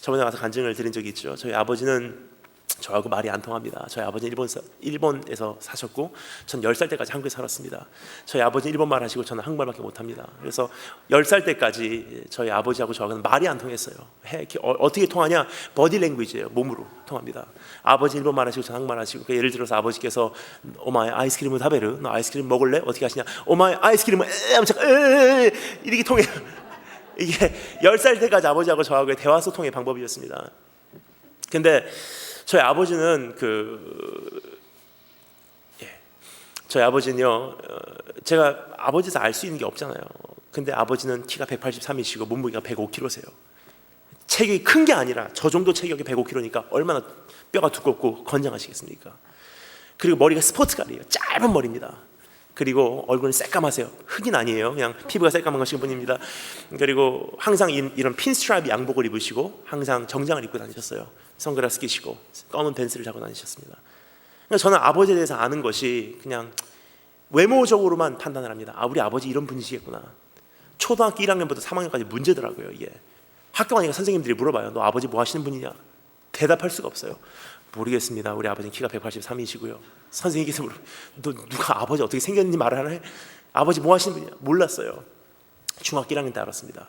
Speaker 1: 저번에 와서 간증을 드린 적이 있죠. 저희 아버지는 저하고 말이 안 통합니다. 저희 아버지는 일본에서 사셨고 전 10살 때까지 한국에 살았습니다. 저희 아버지는 일본말 하시고 저는 한국말밖에 못합니다. 그래서 10살 때까지 저희 아버지하고 저하고는 말이 안 통했어요. 어떻게 통하냐? 버디 랭귀지예요. 몸으로 통합니다. 아버지 일본말 하시고 저는 한국말 하시고 예를 들어서 아버지께서 오마이 아이스크림을 다베르 너 아이스크림 먹을래? 어떻게 하시냐? 오마이 아이스크림을 이렇게 통해요. 이게 10살 때까지 아버지하고 저하고의 대화 소통의 방법이었습니다. 근데 저희 아버지는 저희 아버지는요, 제가 아버지에서 알 수 있는 게 없잖아요. 근데 아버지는 키가 183이시고 몸무게가 105kg세요. 체격이 큰 게 아니라 저 정도 체격이 105kg니까 얼마나 뼈가 두껍고 건장하시겠습니까? 그리고 머리가 스포츠갈이에요. 짧은 머리입니다. 그리고 얼굴은 새까마세요. 흑인 아니에요. 그냥 피부가 새까만 것인 분입니다. 그리고 항상 이런 핀스트라이프 양복을 입으시고 항상 정장을 입고 다니셨어요. 선글라스 끼시고 검은 벤츠를 타고 다니셨습니다. 그러니까 저는 아버지에 대해서 아는 것이 그냥 외모적으로만 판단을 합니다. 우리 아버지 이런 분이시겠구나. 초등학교 1학년부터 3학년까지 문제더라고요. 이게 학교 가니까 선생님들이 물어봐요. 너 아버지 뭐 하시는 분이냐? 대답할 수가 없어요. 모르겠습니다. 우리 아버지는 키가 183이시고요. 선생님께서 너 누가 아버지 어떻게 생겼는지 말을 하나 해? 아버지 뭐 하시는 분이냐? 몰랐어요. 중학교 1학년 때 알았습니다.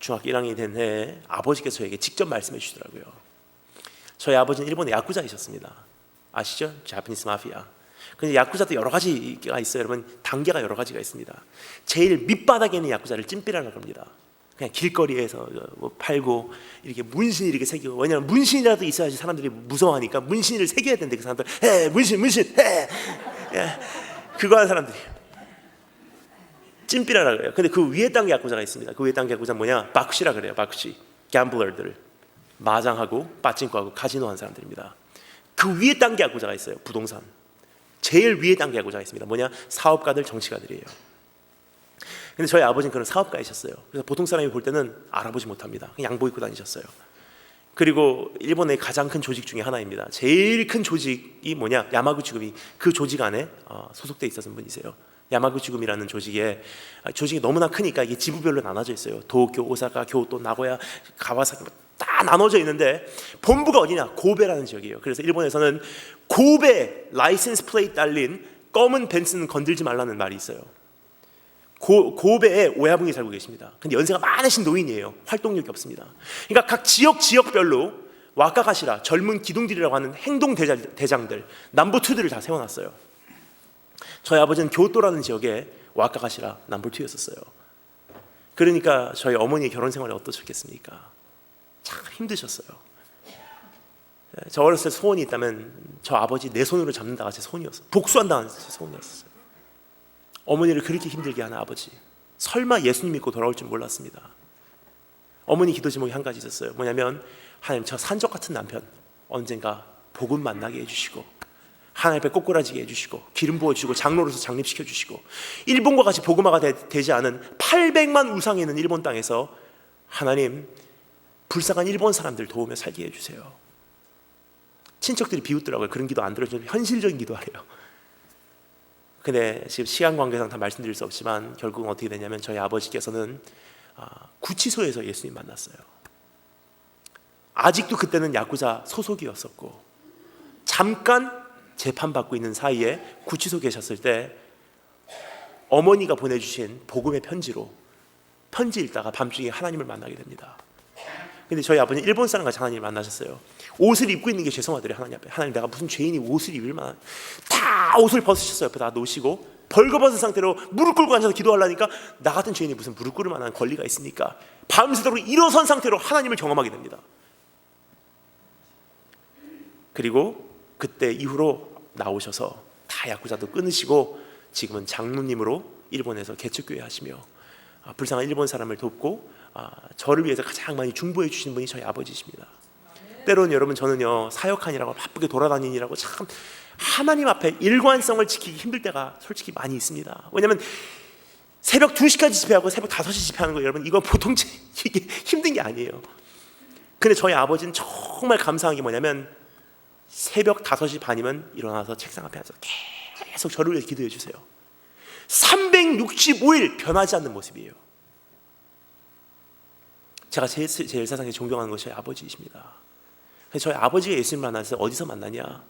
Speaker 1: 중학교 1학년이 된 해에 아버지께서 저에게 직접 말씀해 주시더라고요. 저희 아버지는 일본의 야쿠자이셨습니다. 아시죠? 자파니스 마피아. 근데 야쿠자도 여러 가지가 있어요. 여러분 단계가 여러 가지가 있습니다. 제일 밑바닥에 있는 야쿠자를 찐삐라라고 합니다. 그냥 길거리에서 뭐 팔고 이렇게 문신 이렇게 새기고, 왜냐면 문신이라도 있어야지 사람들이 무서워하니까 문신을 새겨야 되는데 그 사람들 문신 그거 하는 사람들이 찐삐라라고 해요. 근데 그 위에 단계 야쿠자가 있습니다. 그 위에 단계 야쿠자는 뭐냐? 바쿠시라 그래요. 바쿠시. 갬블러들, 마장하고 빠찡코하고 카지노 하는 사람들입니다. 그 위에 단계 야쿠자가 있어요. 부동산. 제일 위에 단계 야쿠자가 있습니다. 뭐냐? 사업가들, 정치가들이에요. 근데 저희 아버지는 그런 사업가이셨어요. 그래서 보통 사람이 볼 때는 알아보지 못합니다. 그냥 양복 입고 다니셨어요. 그리고 일본의 가장 큰 조직 중에 하나입니다. 제일 큰 조직이 뭐냐? 야마구치구미. 그 조직 안에 소속돼 있었던 분이세요. 야마구치구미라는 조직이 너무나 크니까 이게 지부별로 나눠져 있어요. 도쿄, 오사카, 교토, 나고야, 가와사키 다 나눠져 있는데 본부가 어디냐? 고베라는 지역이에요. 그래서 일본에서는 고베 라이센스 플레이트 달린 검은 벤츠는 건들지 말라는 말이 있어요. 고베에 오야붕이 살고 계십니다. 근데 연세가 많으신 노인이에요. 활동력이 없습니다. 그러니까 각 지역별로 와카가시라, 젊은 기둥들이라고 하는 행동 대장들, 남부2들을 다 세워놨어요. 저희 아버지는 교토라는 지역에 와카가시라 넘버 2였었어요. 그러니까 저희 어머니의 결혼 생활이 어떠셨겠습니까? 참 힘드셨어요. 저 어렸을 때 소원이 있다면 저 아버지 내 손으로 잡는다가 제 소원이었어요. 복수한다는 제 소원이었어요. 어머니를 그렇게 힘들게 하는 아버지, 설마 예수님 믿고 돌아올 줄 몰랐습니다. 어머니 기도 제목이 한 가지 있었어요. 뭐냐면 하나님, 저 산적 같은 남편 언젠가 복음 만나게 해주시고 하나님 앞에 꼬꾸라지게 해주시고 기름 부어주시고 장로로서 장립시켜주시고 일본과 같이 복음화가 되지 않은 800만 우상이 있는 일본 땅에서 하나님 불쌍한 일본 사람들 도우며 살게 해주세요. 친척들이 비웃더라고요. 그런 기도 안 들어주면 현실적인 기도하래요. 근데 지금 시간 관계상 다 말씀드릴 수 없지만 결국은 어떻게 되냐면 저희 아버지께서는 구치소에서 예수님 만났어요. 아직도 그때는 야쿠자 소속이었었고 잠깐 재판받고 있는 사이에 구치소 계셨을 때 어머니가 보내주신 복음의 편지로 편지 읽다가 밤중에 하나님을 만나게 됩니다. 근데 저희 아버지는 일본 사람 같이 하나님을 만나셨어요. 옷을 입고 있는 게 죄송하더래요. 하나님 앞에. 하나님, 내가 무슨 죄인이 옷을 입을 만한, 다 옷을 벗으셨어요. 옆에 다 놓으시고 벌거벗은 상태로 무릎 꿇고 앉아서 기도하려니까 나 같은 죄인이 무슨 무릎 꿇을 만한 권리가 있습니까? 밤새도록 일어선 상태로 하나님을 경험하게 됩니다. 그리고 그때 이후로 나오셔서 다 야쿠자도 끊으시고 지금은 장로님으로 일본에서 개척교회 하시며 불쌍한 일본 사람을 돕고 저를 위해서 가장 많이 중보해 주시는 분이 저희 아버지십니다. 때로는 여러분, 저는요 사역하느라고 바쁘게 돌아다니느라고 참 하나님 앞에 일관성을 지키기 힘들 때가 솔직히 많이 있습니다. 왜냐하면 새벽 2시까지 집회하고 새벽 5시 집회하는 거, 여러분 이거 보통 이게 힘든 게 아니에요. 근데 저희 아버지는 정말 감사한 게 뭐냐면 새벽 5시 반이면 일어나서 책상 앞에 앉아서 계속 저를 위해 기도해 주세요. 365일 변하지 않는 모습이에요. 제가 제일 세상에 존경하는 것이 저희 아버지이십니다. 저희 아버지가 예수님 만나서 어디서 만나냐?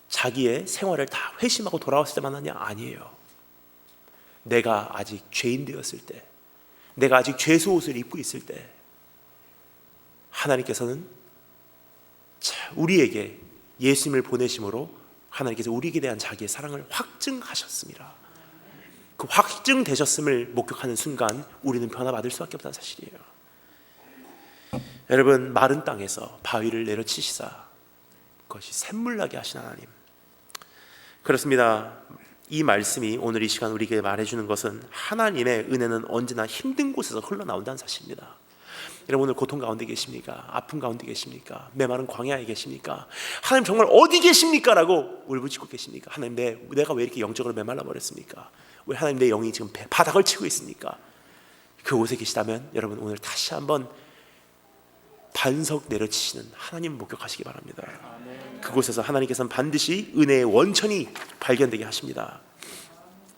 Speaker 1: 자기의 생활을 다 회심하고 돌아왔을 때 만나냐? 아니에요. 내가 아직 죄인 되었을 때, 내가 아직 죄수 옷을 입고 있을 때 하나님께서는 우리에게 예수님을 보내심으로 하나님께서 우리에게 대한 자기의 사랑을 확증하셨습니다. 그 확증되셨음을 목격하는 순간 우리는 변화받을 수밖에 없다는 사실이에요. 여러분, 마른 땅에서 바위를 내려치시사 그것이 샘물나게 하신 하나님, 그렇습니다. 이 말씀이 오늘 이 시간 우리에게 말해주는 것은 하나님의 은혜는 언제나 힘든 곳에서 흘러나온다는 사실입니다. 여러분, 오늘 고통 가운데 계십니까? 아픔 가운데 계십니까? 메마른 광야에 계십니까? 하나님 정말 어디 계십니까? 라고 울부짖고 계십니까? 하나님, 내가 왜 이렇게 영적으로 메말라 버렸습니까? 왜 하나님 내 영이 지금 바닥을 치고 있습니까? 그곳에 계시다면 여러분, 오늘 다시 한번 반석 내려치시는 하나님 목격하시기 바랍니다. 그곳에서 하나님께서는 반드시 은혜의 원천이 발견되게 하십니다.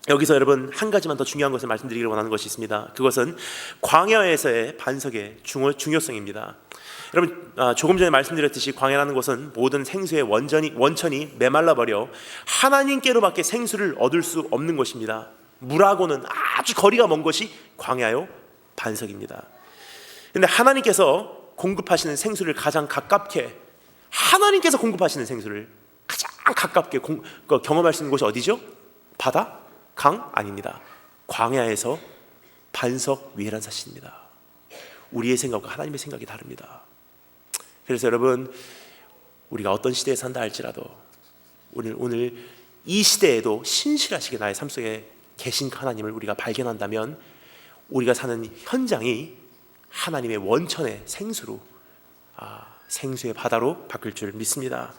Speaker 1: 여기서 여러분, 한 가지만 더 중요한 것을 말씀드리기를 원하는 것이 있습니다. 그것은 광야에서의 반석의 중요성입니다. 여러분, 조금 전에 말씀드렸듯이 광야라는 것은 모든 생수의 원천이 메말라버려 하나님께로밖에 생수를 얻을 수 없는 것입니다. 물하고는 아주 거리가 먼 것이 광야요 반석입니다. 그런데 하나님께서 공급하시는 생수를 가장 가깝게, 하나님께서 공급하시는 생수를 가장 가깝게 경험할 수 있는 곳이 어디죠? 바다? 강? 아닙니다. 광야에서 반석 위에란 사실입니다. 우리의 생각과 하나님의 생각이 다릅니다. 그래서 여러분, 우리가 어떤 시대에 산다 할지라도 오늘 이 시대에도 신실하시게 나의 삶 속에 계신 하나님을 우리가 발견한다면 우리가 사는 현장이 하나님의 원천의 생수로, 생수의 바다로 바뀔 줄 믿습니다.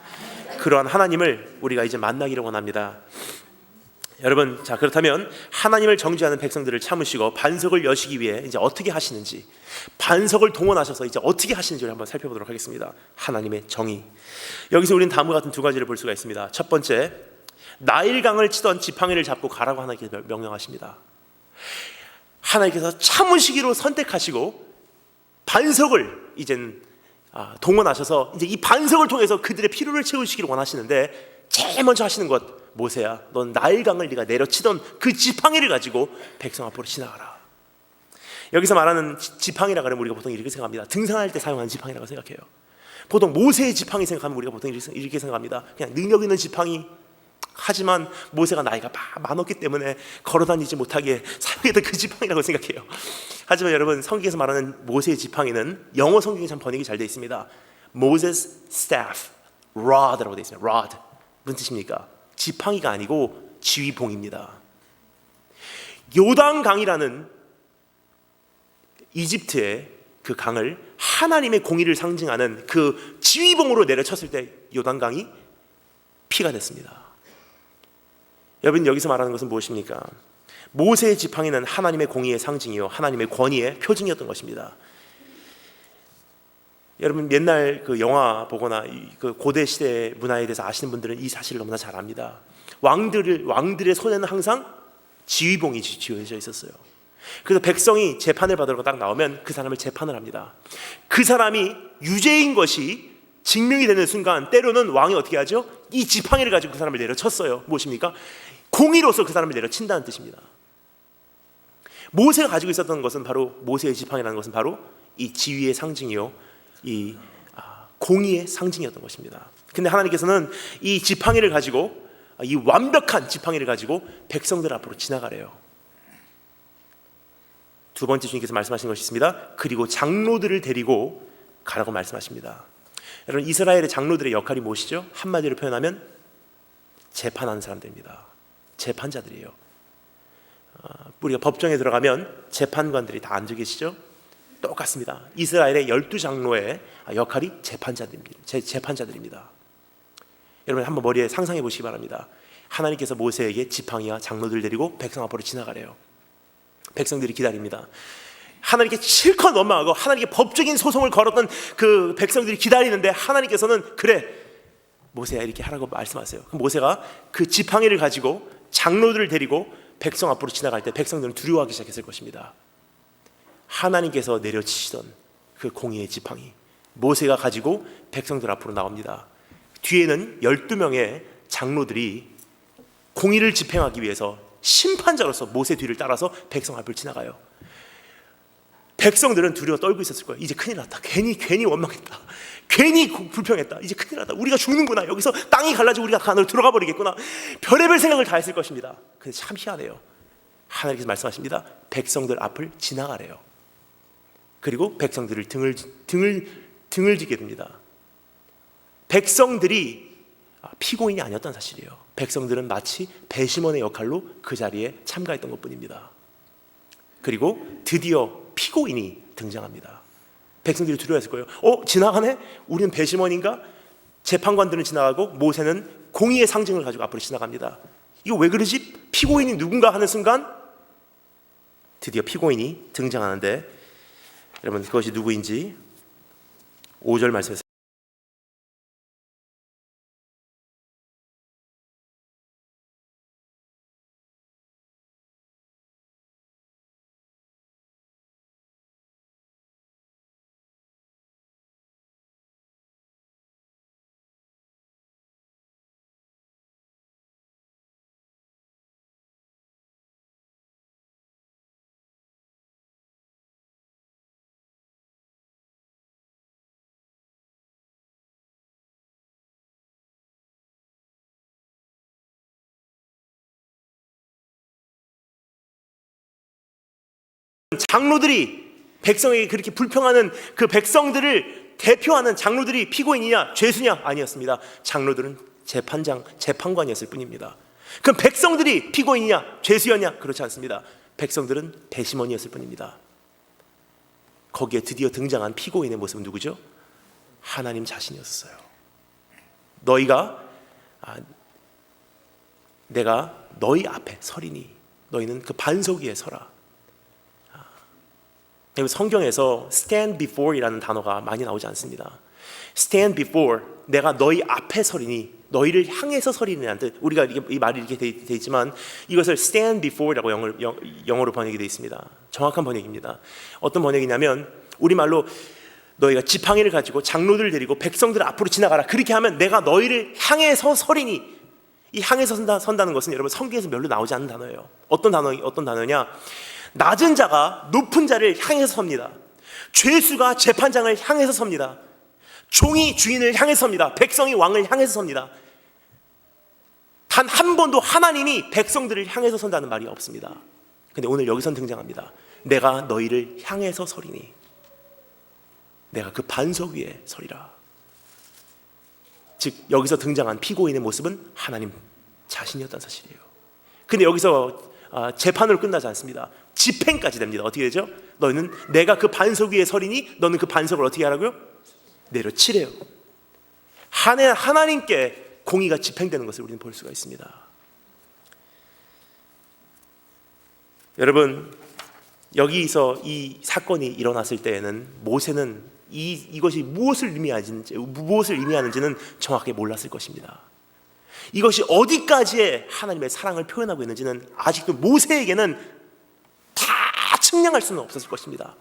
Speaker 1: 그러한 하나님을 우리가 이제 만나기를 원합니다. 여러분, 자, 그렇다면 하나님을 정죄하는 백성들을 참으시고 반석을 여시기 위해 이제 어떻게 하시는지, 반석을 동원하셔서 이제 어떻게 하시는지를 한번 살펴보도록 하겠습니다. 하나님의 정의. 여기서 우리는 다음과 같은 두 가지를 볼 수가 있습니다. 첫 번째, 나일강을 치던 지팡이를 잡고 가라고 하나님께서 명령하십니다. 하나님께서 참으시기로 선택하시고 반석을 이젠 동원하셔서 이제 이 반석을 통해서 그들의 필요를 채우시기를 원하시는데, 제일 먼저 하시는 것, 모세야, 넌 나일강을 네가 내려치던 그 지팡이를 가지고 백성 앞으로 지나가라. 여기서 말하는 지팡이라 그러면 우리가 보통 이렇게 생각합니다. 등산할 때 사용하는 지팡이라고 생각해요. 보통 모세의 지팡이 생각하면 우리가 보통 이렇게 생각합니다. 그냥 능력 있는 지팡이, 하지만 모세가 나이가 많았기 때문에 걸어다니지 못하게 사용했던 그 지팡이라고 생각해요. 하지만 여러분, 성경에서 말하는 모세의 지팡이는 영어 성경이 참 번역이 잘 되어 있습니다. Moses staff, rod라고 되어 있습니다. rod. 무슨 뜻입니까? 지팡이가 아니고 지휘봉입니다. 요단강이라는 이집트의 그 강을 하나님의 공의를 상징하는 그 지휘봉으로 내려쳤을 때 요단강이 피가 됐습니다. 여러분, 여기서 말하는 것은 무엇입니까? 모세의 지팡이는 하나님의 공의의 상징이요 하나님의 권위의 표징이었던 것입니다. 여러분, 옛날 그 영화 보거나 그 고대 시대 문화에 대해서 아시는 분들은 이 사실을 너무나 잘 압니다. 왕들의 손에는 항상 지휘봉이 쥐어져 있었어요. 그래서 백성이 재판을 받으러 딱 나오면 그 사람을 재판을 합니다. 그 사람이 유죄인 것이 증명이 되는 순간 때로는 왕이 어떻게 하죠? 이 지팡이를 가지고 그 사람을 내려쳤어요. 무엇입니까? 공의로서 그 사람을 내려친다는 뜻입니다. 모세가 가지고 있었던 것은 바로, 모세의 지팡이라는 것은 바로 이 지위의 상징이요 이 공의의 상징이었던 것입니다. 근데 하나님께서는 이 지팡이를 가지고, 이 완벽한 지팡이를 가지고 백성들 앞으로 지나가래요. 두 번째 주님께서 말씀하신 것이 있습니다. 그리고 장로들을 데리고 가라고 말씀하십니다. 여러분, 이스라엘의 장로들의 역할이 무엇이죠? 한마디로 표현하면 재판하는 사람들입니다. 재판자들이에요. 우리가 법정에 들어가면 재판관들이 다 앉아 계시죠? 똑같습니다. 이스라엘의 12장로의 역할이 재판자들입니다. 여러분, 한번 머리에 상상해 보시기 바랍니다. 하나님께서 모세에게 지팡이와 장로들 데리고 백성 앞으로 지나가래요. 백성들이 기다립니다. 하나님께 실컷 원망하고 하나님께 법적인 소송을 걸었던 그 백성들이 기다리는데, 하나님께서는 그래, 모세야, 이렇게 하라고 말씀하세요. 그럼 모세가 그 지팡이를 가지고 장로들을 데리고 백성 앞으로 지나갈 때 백성들은 두려워하기 시작했을 것입니다. 하나님께서 내려치시던 그 공의의 지팡이, 모세가 가지고 백성들 앞으로 나옵니다. 뒤에는 12명의 장로들이 공의를 집행하기 위해서 심판자로서 모세 뒤를 따라서 백성 앞을 지나가요. 백성들은 두려워 떨고 있었을 거예요. 이제 큰일 났다. 괜히 원망했다. 괜히 불평했다. 이제 큰일 났다. 우리가 죽는구나. 여기서 땅이 갈라지고 우리가 그 안으로 들어가 버리겠구나. 별의별 생각을 다 했을 것입니다. 근데 참 희한해요. 하나님께서 말씀하십니다. 백성들 앞을 지나가래요. 그리고 백성들을 등을 지게 됩니다. 백성들이 피고인이 아니었던 사실이에요. 백성들은 마치 배심원의 역할로 그 자리에 참가했던 것뿐입니다. 그리고 드디어 피고인이 등장합니다. 백성들이 두려워했을 거예요. 지나가네? 우리는 배심원인가? 재판관들은 지나가고 모세는 공의의 상징을 가지고 앞으로 지나갑니다. 이거 왜 그러지? 피고인이 누군가 하는 순간 드디어 피고인이 등장하는데, 여러분, 그것이 누구인지 5절 말씀에서 장로들이 백성에게 그렇게 불평하는 그 백성들을 대표하는 장로들이 피고인이냐 죄수냐? 아니었습니다. 장로들은 재판관이었을 뿐입니다. 그럼 백성들이 피고인이냐 죄수였냐? 그렇지 않습니다. 백성들은 배심원이었을 뿐입니다. 거기에 드디어 등장한 피고인의 모습은 누구죠? 하나님 자신이었어요. 내가 너희 앞에 서리니 너희는 그 반석 위에 서라. 성경에서 stand before이라는 단어가 많이 나오지 않습니다. stand before, 내가 너희 앞에 서리니, 너희를 향해서 서리니라는 뜻. 우리가 이 말이 이렇게 돼 있지만 이것을 stand before라고 영어로 번역이 되어 있습니다. 정확한 번역입니다. 어떤 번역이냐면, 우리말로 너희가 지팡이를 가지고 장로들을 데리고 백성들 앞으로 지나가라. 그렇게 하면 내가 너희를 향해서 서리니. 이 향해서 선다는 것은 여러분 성경에서 별로 나오지 않는 단어예요. 어떤 단어냐? 낮은 자가 높은 자를 향해서 섭니다. 죄수가 재판장을 향해서 섭니다. 종이 주인을 향해서 섭니다. 백성이 왕을 향해서 섭니다. 단 한 번도 하나님이 백성들을 향해서 선다는 말이 없습니다. 근데 오늘 여기선 등장합니다. 내가 너희를 향해서 서리니 내가 그 반석 위에 서리라. 즉 여기서 등장한 피고인의 모습은 하나님 자신이었다는 사실이에요. 근데 여기서 재판으로 끝나지 않습니다. 집행까지 됩니다. 어떻게 되죠? 너희는 내가 그 반석 위에 서리니 너는 그 반석을 어떻게 하라고요? 내려치래요. 하나님께 공의가 집행되는 것을 우리는 볼 수가 있습니다. 여러분, 여기서 이 사건이 일어났을 때에는 모세는 이것이 무엇을 의미하는지는 정확하게 몰랐을 것입니다. 이것이 어디까지의 하나님의 사랑을 표현하고 있는지는 아직도 모세에게는 다 측량할 수는 없었을 것입니다.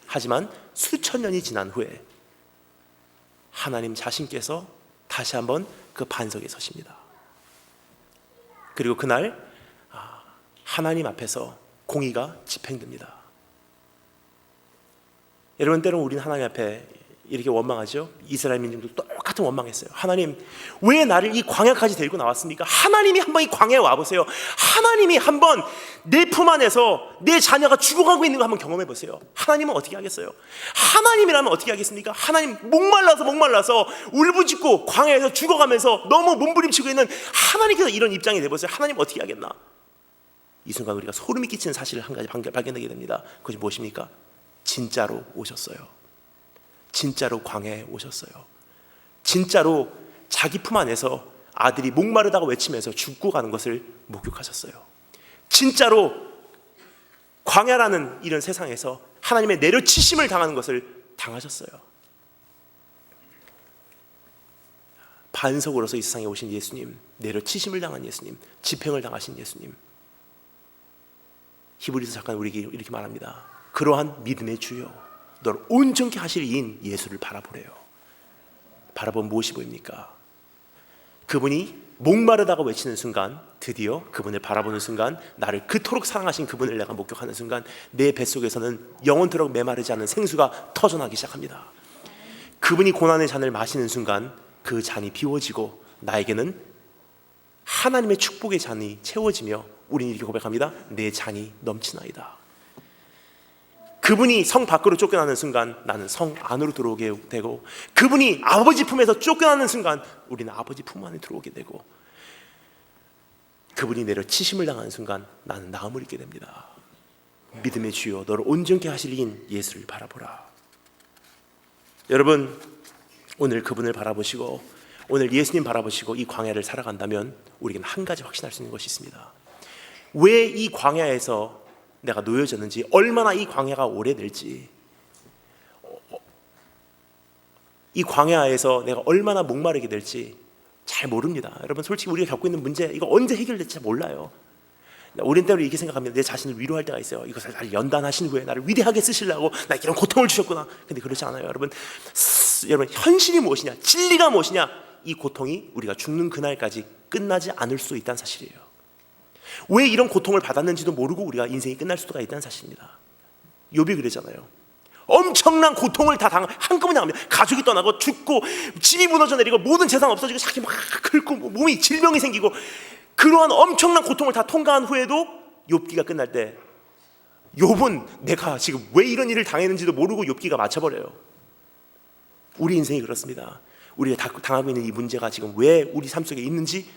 Speaker 1: 하지만 수천 년이 지난 후에 하나님 자신께서 다시 한번 그 반석에 서십니다. 그리고 그날 하나님 앞에서 공의가 집행됩니다. 여러분, 때로는 우리는 하나님 앞에 이렇게 원망하죠. 이스라엘 민족도 똑같은 원망했어요. 하나님, 왜 나를 이 광야까지 데리고 나왔습니까? 하나님이 한번 이 광야에 와보세요. 하나님이 한번 내 품 안에서 내 자녀가 죽어가고 있는 거 한번 경험해 보세요. 하나님은 어떻게 하겠어요? 하나님이라면 어떻게 하겠습니까? 하나님 목말라서 울부짖고 광야에서 죽어가면서 너무 몸부림치고 있는 하나님께서 이런 입장이 돼보세요. 하나님 어떻게 하겠나? 이 순간 우리가 소름이 끼치는 사실을 한 가지 발견하게 됩니다. 그것이 무엇입니까? 진짜로 오셨어요. 진짜로 광야에 오셨어요. 진짜로 자기 품 안에서 아들이 목마르다고 외치면서 죽고 가는 것을 목격하셨어요. 진짜로 광야라는 이런 세상에서 하나님의 내려치심을 당하는 것을 당하셨어요. 반석으로서 이 세상에 오신 예수님, 내려치심을 당한 예수님, 집행을 당하신 예수님. 히브리서 작가는 우리에게 이렇게 말합니다. 그러한 믿음의 주여, 너를 온전케 하실 이인 예수를 바라보래요. 바라보면 무엇이 보입니까? 그분이 목마르다고 외치는 순간, 드디어 그분을 바라보는 순간, 나를 그토록 사랑하신 그분을 내가 목격하는 순간 내 뱃속에서는 영원토록 메마르지 않는 생수가 터져나기 시작합니다. 그분이 고난의 잔을 마시는 순간 그 잔이 비워지고 나에게는 하나님의 축복의 잔이 채워지며 우리는 이렇게 고백합니다. 내 잔이 넘치나이다. 그분이 성 밖으로 쫓겨나는 순간 나는 성 안으로 들어오게 되고, 그분이 아버지 품에서 쫓겨나는 순간 우리는 아버지 품 안에 들어오게 되고, 그분이 내려치심을 당하는 순간 나는 나음을 입게 됩니다. 믿음의 주여, 너를 온전케 하실 이인 예수를 바라보라. 여러분, 오늘 그분을 바라보시고 오늘 예수님 바라보시고 이 광야를 살아간다면 우리에게는 한 가지 확신할 수 있는 것이 있습니다. 왜 이 광야에서 내가 놓여졌는지, 얼마나 이 광야가 오래될지, 이 광야에서 내가 얼마나 목마르게 될지 잘 모릅니다. 여러분, 솔직히 우리가 겪고 있는 문제, 이거 언제 해결될지 잘 몰라요. 우린 때로 이렇게 생각합니다. 내 자신을 위로할 때가 있어요. 이것을 나를 연단하신 후에 나를 위대하게 쓰시려고 나에게 이런 고통을 주셨구나. 근데 그렇지 않아요. 여러분, 현실이 무엇이냐, 진리가 무엇이냐, 이 고통이 우리가 죽는 그날까지 끝나지 않을 수 있다는 사실이에요. 왜 이런 고통을 받았는지도 모르고 우리가 인생이 끝날 수가 있다는 사실입니다. 욥이 그러잖아요. 엄청난 고통을 다 한꺼번에 당합니다. 가족이 떠나고 죽고 집이 무너져 내리고 모든 재산 없어지고 자기 막 긁고 몸이 질병이 생기고, 그러한 엄청난 고통을 다 통과한 후에도 욥기가 끝날 때 욥은 내가 지금 왜 이런 일을 당했는지도 모르고 욥기가 맞춰버려요. 우리 인생이 그렇습니다. 우리가 당하고 있는 이 문제가 지금 왜 우리 삶 속에 있는지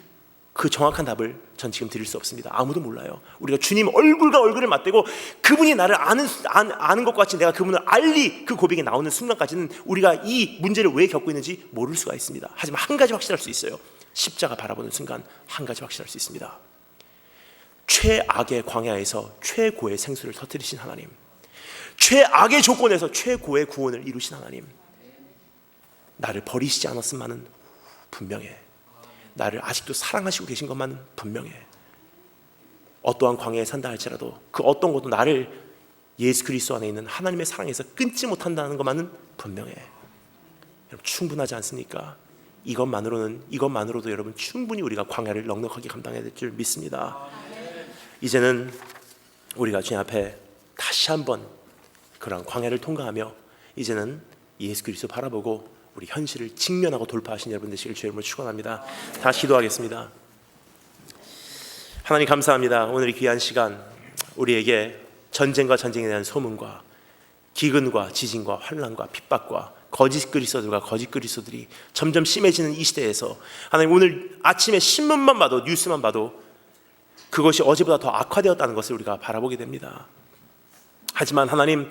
Speaker 1: 그 정확한 답을 전 지금 드릴 수 없습니다. 아무도 몰라요. 우리가 주님 얼굴과 얼굴을 맞대고 그분이 나를 아는 것과 같이 내가 그분을 알리 그 고백이 나오는 순간까지는 우리가 이 문제를 왜 겪고 있는지 모를 수가 있습니다. 하지만 한 가지 확실할 수 있어요. 십자가 바라보는 순간 한 가지 확실할 수 있습니다. 최악의 광야에서 최고의 생수를 터뜨리신 하나님, 최악의 조건에서 최고의 구원을 이루신 하나님, 나를 버리시지 않았음만은 분명해. 나를 아직도 사랑하시고 계신 것만은 분명해. 어떠한 광야에 산다 할지라도 그 어떤 것도 나를 예수 그리스도 안에 있는 하나님의 사랑에서 끊지 못한다는 것만은 분명해. 여러분, 충분하지 않습니까? 이것만으로도 여러분 충분히 우리가 광야를 넉넉하게 감당해야 될 줄 믿습니다. 이제는 우리가 주님 앞에 다시 한번 그런 광야를 통과하며 이제는 예수 그리스도 바라보고 우리 현실을 직면하고 돌파하신 여러분 되시길 주의 이름으로 축원합니다. 다시 기도하겠습니다. 하나님 감사합니다. 오늘 이 귀한 시간 우리에게 전쟁과 전쟁에 대한 소문과 기근과 지진과 환난과 핍박과 거짓 그리스도들과 거짓 그리스도들이 점점 심해지는 이 시대에서 하나님 오늘 아침에 신문만 봐도 뉴스만 봐도 그것이 어제보다 더 악화되었다는 것을 우리가 바라보게 됩니다. 하지만 하나님